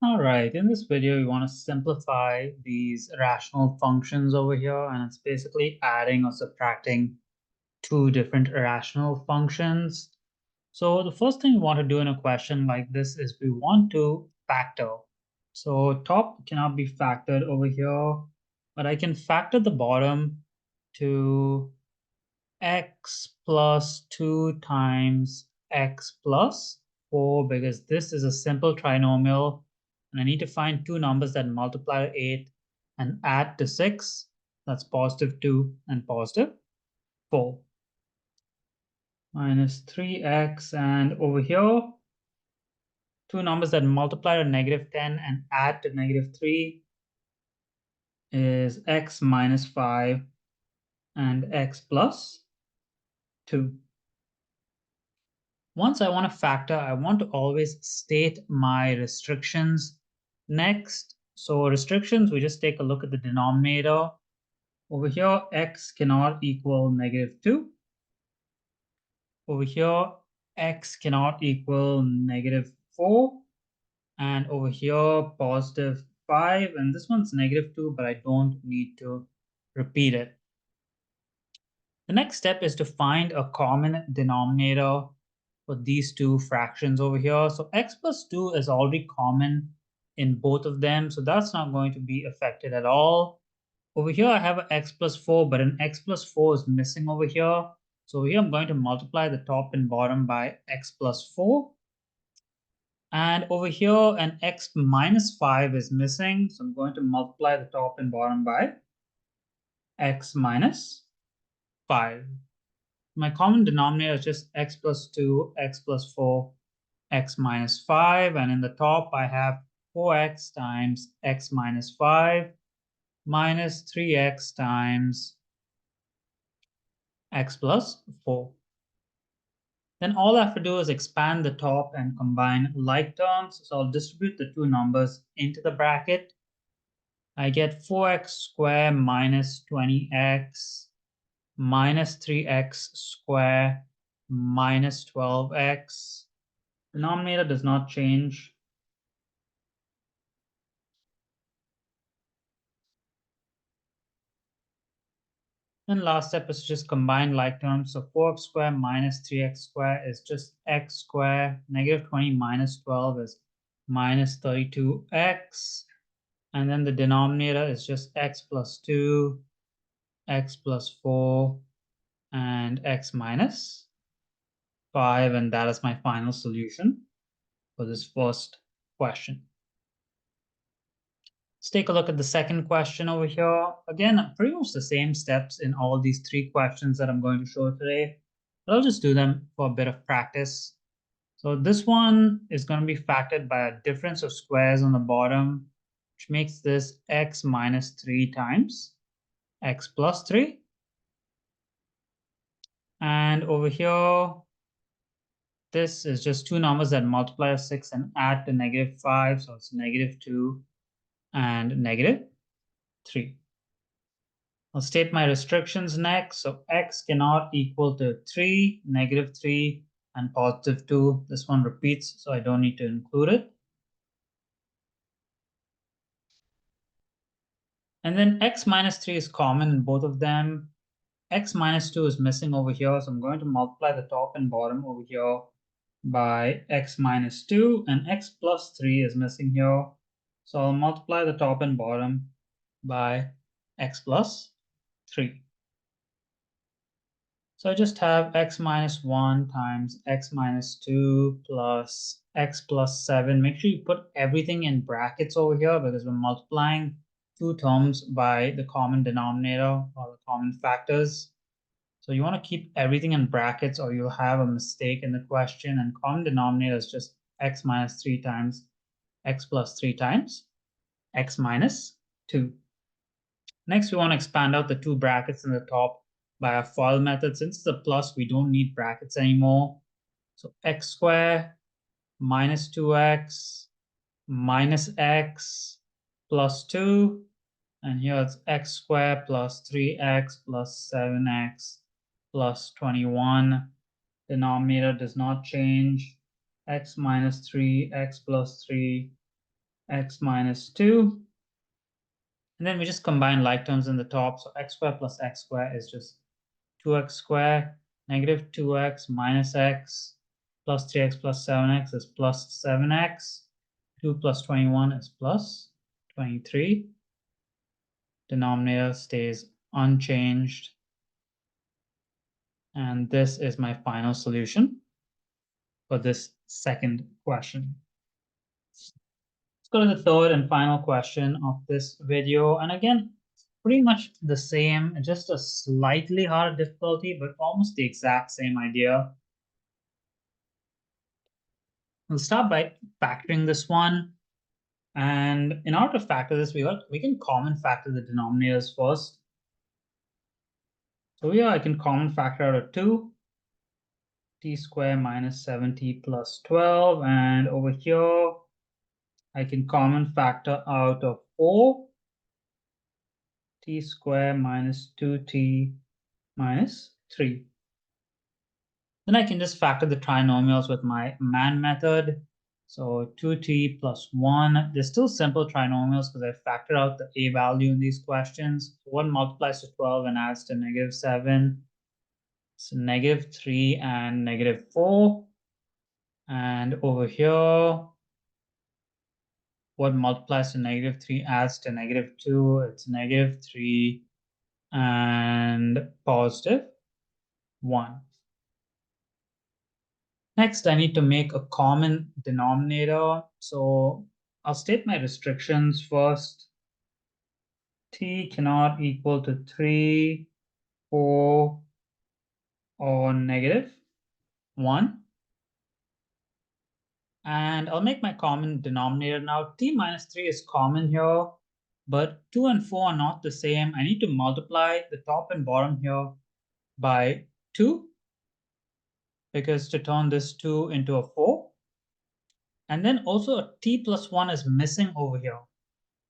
All right, in this video, we want to simplify these rational functions over here, and it's basically adding or subtracting two different irrational functions. So the first thing we want to do in a question like this is we want to factor. So top cannot be factored over here, but I can factor the bottom to x plus 2 times x plus 4 because this is a simple trinomial and I need to find two numbers that multiply to 8 and add to 6. That's positive 2 and positive 4. Minus 3x, and over here, two numbers that multiply to negative 10 and add to negative 3 is x minus 5 and x plus 2. Once I want to factor, I want to always state my restrictions next. So restrictions, we just take a look at the denominator. Over here, x cannot equal negative 2. Over here, x cannot equal negative 4. And over here, positive 5. And this one's negative 2, but I don't need to repeat it. The next step is to find a common denominator for these two fractions over here. So x plus 2 is already common in both of them, so that's not going to be affected at all. Over here, I have an x plus 4, but an x plus 4 is missing over here. So here I'm going to multiply the top and bottom by x plus 4. And over here, an x minus 5 is missing, so I'm going to multiply the top and bottom by x minus 5. My common denominator is just x plus 2, x plus 4, x minus 5. And in the top, I have 4x times x minus 5 minus 3x times x plus 4. Then all I have to do is expand the top and combine like terms. So I'll distribute the two numbers into the bracket. I get 4x squared minus 20x minus 3x squared minus 12x. Denominator does not change. And last step is just combine like terms. So 4x squared minus 3x squared is just x squared. Negative 20 minus 12 is minus 32x. And then the denominator is just x plus 2, x plus 4, and x minus 5. And that is my final solution for this first question. Let's take a look at the second question over here. Again, pretty much the same steps in all these three questions that I'm going to show today, but I'll just do them for a bit of practice. So this one is going to be factored by a difference of squares on the bottom, which makes this x minus 3 times x plus 3. And over here, this is just two numbers that multiply to 6 and add to negative 5. So it's negative 2 and negative 3. I'll state my restrictions next. So x cannot equal to 3, negative 3, and positive 2. This one repeats, so I don't need to include it. And then x minus 3 is common in both of them. X minus 2 is missing over here, so I'm going to multiply the top and bottom over here by x minus 2, and x plus 3 is missing here. So I'll multiply the top and bottom by x plus 3. So I just have x minus 1 times x minus 2 plus x plus 7. Make sure you put everything in brackets over here because we're multiplying two terms by the common denominator or the common factors. So you want to keep everything in brackets or you'll have a mistake in the question, and common denominator is just x minus 3 times x plus 3 times x minus 2. Next, we want to expand out the two brackets in the top by a FOIL method. Since it's a plus, we don't need brackets anymore. So x squared minus 2x minus x plus 2. And here it's x squared plus 3x plus 7x plus 21. Denominator does not change. X minus 3, x plus 3, x minus 2. And then we just combine like terms in the top. So x squared plus x squared is just 2x squared, negative 2x minus x plus 3x plus 7x is plus 7x. 2 plus 21 is plus 23. Denominator stays unchanged. And this is my final solution for this second question. Let's go to the third and final question of this video. And again, pretty much the same, just a slightly harder difficulty, but almost the exact same idea. We'll start by factoring this one. And in order to factor this, we can common factor the denominators first. So here I can common factor out of 2, t squared minus 7t plus 12. And over here, I can common factor out of 4, t squared minus 2t minus 3. Then I can just factor the trinomials with my man method. So 2t plus 1. They're still simple trinomials because I factored out the a value in these questions. So 1 multiplies to 12 and adds to negative 7. So negative 3 and negative 4. And over here, what multiplies to negative 3 adds to negative 2. It's negative 3 and positive 1. Next, I need to make a common denominator. So I'll state my restrictions first. T cannot equal to 3, 4, or negative 1. And I'll make my common denominator now. T minus 3 is common here, but 2 and 4 are not the same. I need to multiply the top and bottom here by 2, because to turn this 2 into a 4. And then also a t plus 1 is missing over here.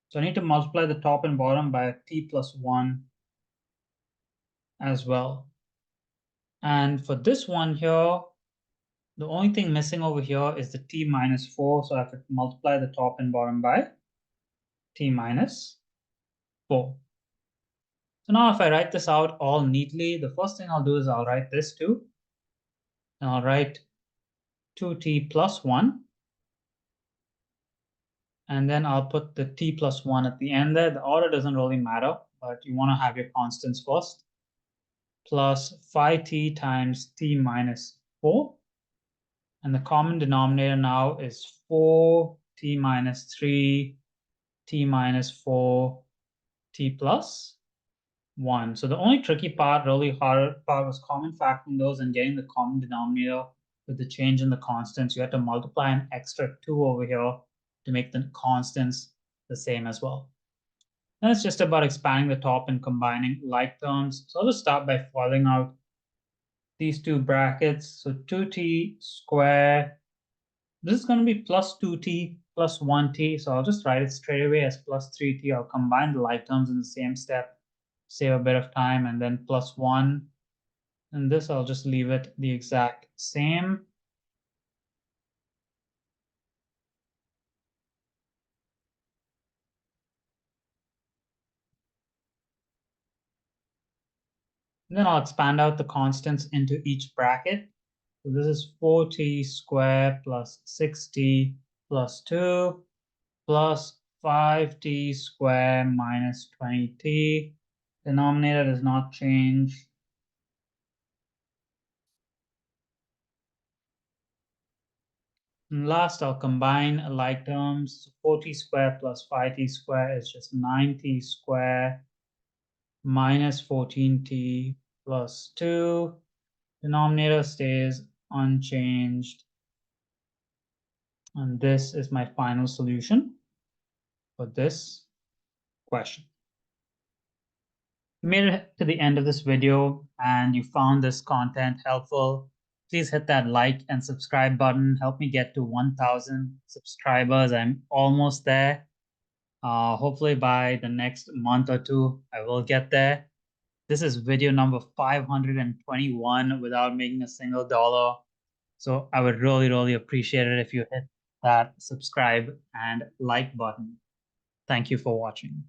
So I need to multiply the top and bottom by t plus 1 as well. And for this one here, the only thing missing over here is the t minus 4. So I have to multiply the top and bottom by t minus 4. So now if I write this out all neatly, the first thing I'll do is I'll write this too. And I'll write 2t plus 1. And then I'll put the t plus 1 at the end there. The order doesn't really matter, but you want to have your constants first. Plus 5t times t minus 4. And the common denominator now is 4t minus 3, t minus 4, t plus 1. So the only tricky part, really hard part, was common factoring those and getting the common denominator with the change in the constants. You have to multiply an extra 2 over here to make the constants the same as well. Then it's just about expanding the top and combining like terms. So I'll just start by following out these two brackets. So 2t squared, this is going to be plus 2t plus 1t. So I'll just write it straight away as plus 3t. I'll combine the like terms in the same step, save a bit of time, and then plus 1. And this I'll just leave it the exact same. And then I'll expand out the constants into each bracket. So this is 4t squared plus 6t plus 2 plus 5t squared minus 20t. Denominator does not change. And last, I'll combine like terms. 4t squared plus 5t squared is just 9t squared minus 14t plus 2. Denominator stays unchanged. And this is my final solution for this question. You made it to the end of this video and you found this content helpful. Please hit that like and subscribe button. Help me get to 1,000 subscribers. I'm almost there. Hopefully by the next month or two, I will get there. This is video number 521 without making a single dollar. So I would really, really appreciate it if you hit that subscribe and like button. Thank you for watching.